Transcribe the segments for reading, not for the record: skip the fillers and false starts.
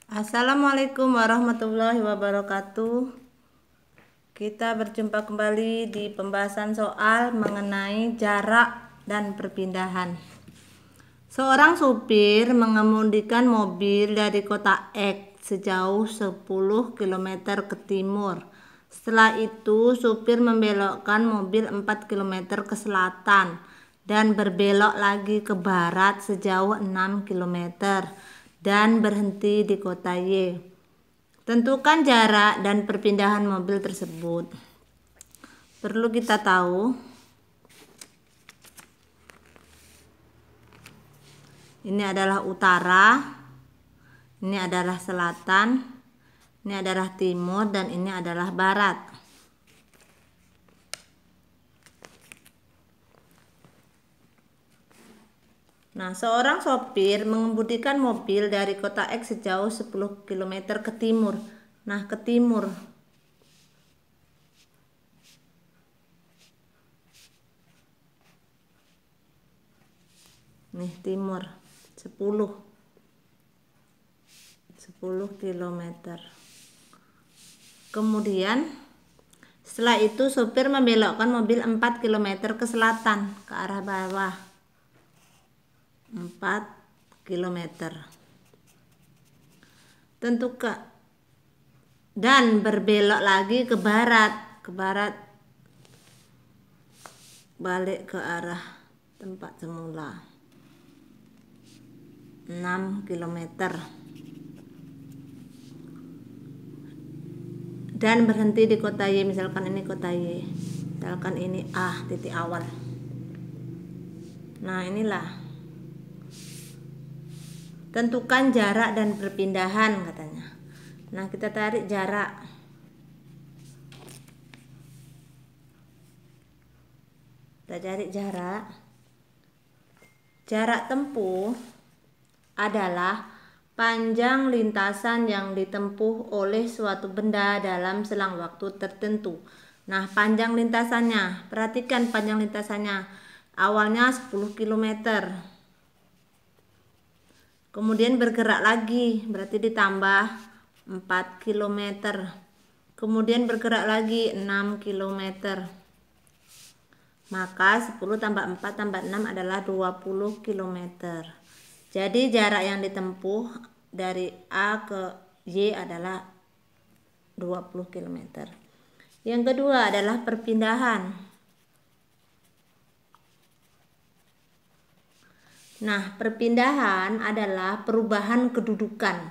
Assalamualaikum warahmatullahi wabarakatuh. Kita berjumpa kembali di pembahasan soal mengenai jarak dan perpindahan. Seorang supir mengemudikan mobil dari kota X sejauh 10 km ke timur. Setelah itu, supir membelokkan mobil 4 km ke selatan dan berbelok lagi ke barat sejauh 6 km dan berhenti di kota Y. Tentukan jarak dan perpindahan mobil tersebut. Perlu kita tahu, ini adalah utara, ini adalah selatan, ini adalah timur, dan ini adalah barat. Nah, seorang sopir mengemudikan mobil dari kota X sejauh 10 km ke timur. Nah, ke timur. Nih, timur 10 km. Kemudian setelah itu sopir membelokkan mobil 4 km ke selatan, ke arah bawah. 4 km. Tentukan dan berbelok lagi ke barat, balik ke arah tempat semula. 6 km. Dan berhenti di kota Y, misalkan ini kota Y. Misalkan ini A, titik awal. Nah, inilah. Tentukan jarak dan perpindahan katanya. Nah, kita tarik jarak. Kita cari jarak. Jarak tempuh adalah panjang lintasan yang ditempuh oleh suatu benda dalam selang waktu tertentu. Nah, panjang lintasannya, perhatikan panjang lintasannya. Awalnya 10 km. Kemudian bergerak lagi, berarti ditambah 4 km. Kemudian bergerak lagi 6 km. Maka 10 tambah 4 tambah 6 adalah 20 km. Jadi jarak yang ditempuh dari A ke Y adalah 20 km. Yang kedua adalah perpindahan. Nah, perpindahan adalah perubahan kedudukan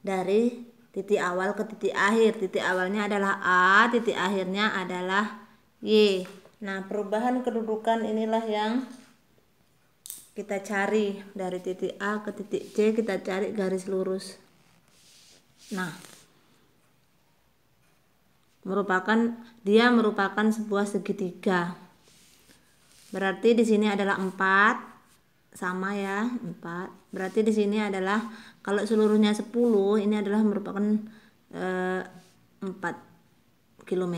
dari titik awal ke titik akhir. Titik awalnya adalah A, titik akhirnya adalah Y. Nah, perubahan kedudukan inilah yang kita cari dari titik A ke titik C, kita cari garis lurus. Nah, dia merupakan sebuah segitiga. Berarti di sini adalah 4. Sama ya, 4. Berarti di sini adalah kalau seluruhnya 10, ini adalah merupakan 4 km.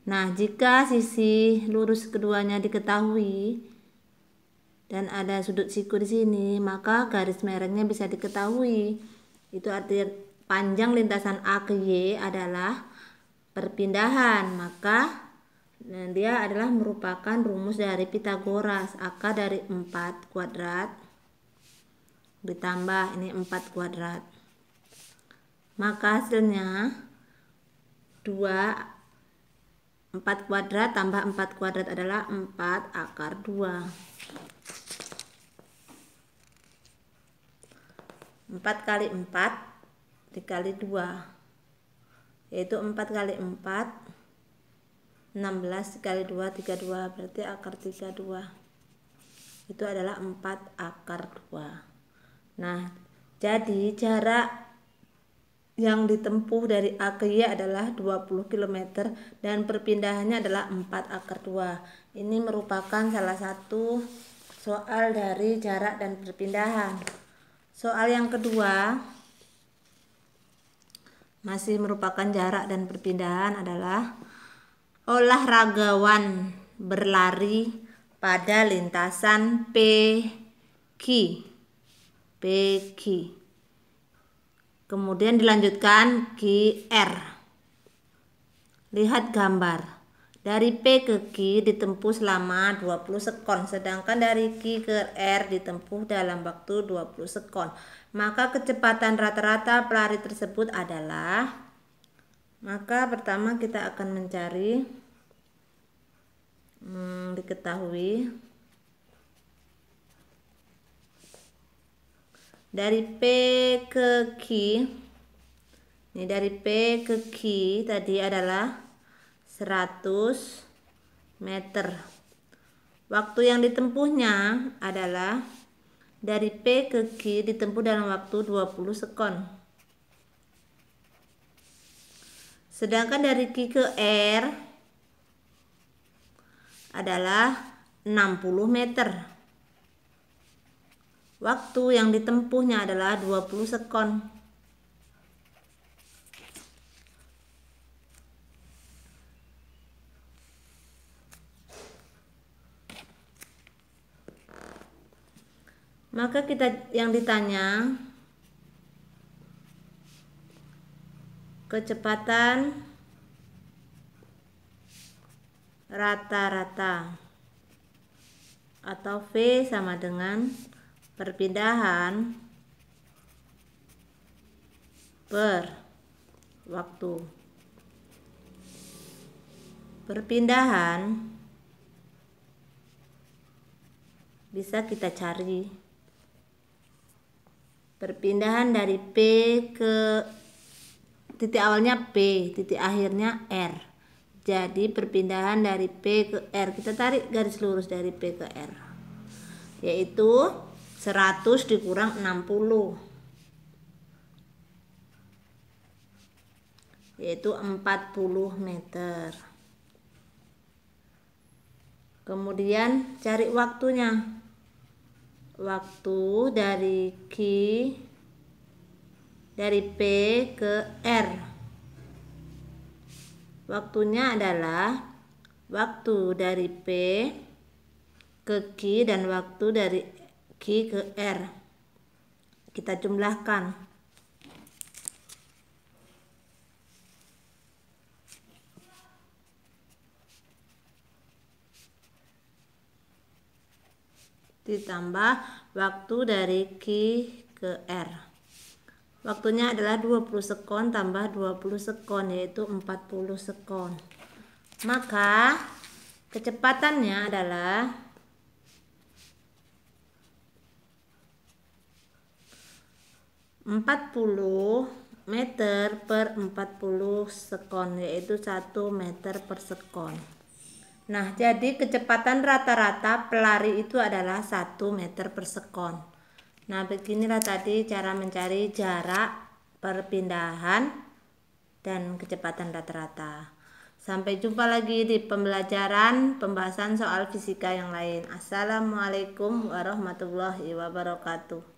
Nah, jika sisi lurus keduanya diketahui dan ada sudut siku di sini, maka garis merahnya bisa diketahui. Itu artinya panjang lintasan A ke Y adalah perpindahan, maka dia adalah merupakan rumus dari Pitagoras. Akar dari 4 kuadrat ditambah ini 4 kuadrat. Maka hasilnya 4 kuadrat tambah 4 kuadrat adalah 4 akar 2. 4 kali 4 dikali 2, yaitu 4 kali 4 16 kali 2 32, berarti akar 32. Itu adalah 4 akar 2. Nah, jadi jarak yang ditempuh dari A ke Y adalah 20 km dan perpindahannya adalah 4 akar 2. Ini merupakan salah satu soal dari jarak dan perpindahan. Soal yang kedua masih merupakan jarak dan perpindahan adalah olahragawan berlari pada lintasan PQ. Kemudian dilanjutkan QR. Lihat gambar. Dari P ke Q ditempuh selama 20 sekon, sedangkan dari Q ke R ditempuh dalam waktu 20 sekon. Maka kecepatan rata-rata pelari tersebut adalah, maka pertama kita akan mencari diketahui dari P ke Q. Ini dari P ke Q tadi adalah 100 meter. Waktu yang ditempuhnya adalah dari P ke Q ditempuh dalam waktu 20 sekon. Sedangkan dari Q ke R adalah 60 meter. Waktu yang ditempuhnya adalah 20 sekon. Maka kita yang ditanya kecepatan rata-rata atau V sama dengan perpindahan per waktu. Perpindahan bisa kita cari. Perpindahan dari P ke titik awalnya P, titik akhirnya R. Jadi perpindahan dari P ke R, kita tarik garis lurus dari P ke R, yaitu 100 dikurang 60, yaitu 40 meter. Kemudian cari waktunya. Waktu dari P ke R. Waktunya adalah waktu dari P ke Q dan waktu dari Q ke R. Kita jumlahkan. Ditambah waktu dari Q ke R. Waktunya adalah 20 sekon tambah 20 sekon, yaitu 40 sekon. Maka kecepatannya adalah 40 meter per 40 sekon, yaitu 1 meter per sekon. Nah, jadi kecepatan rata-rata pelari itu adalah 1 meter per sekon. Nah, beginilah tadi cara mencari jarak, perpindahan, dan kecepatan rata-rata. Sampai jumpa lagi di pembahasan soal fisika yang lain. Assalamualaikum warahmatullahi wabarakatuh.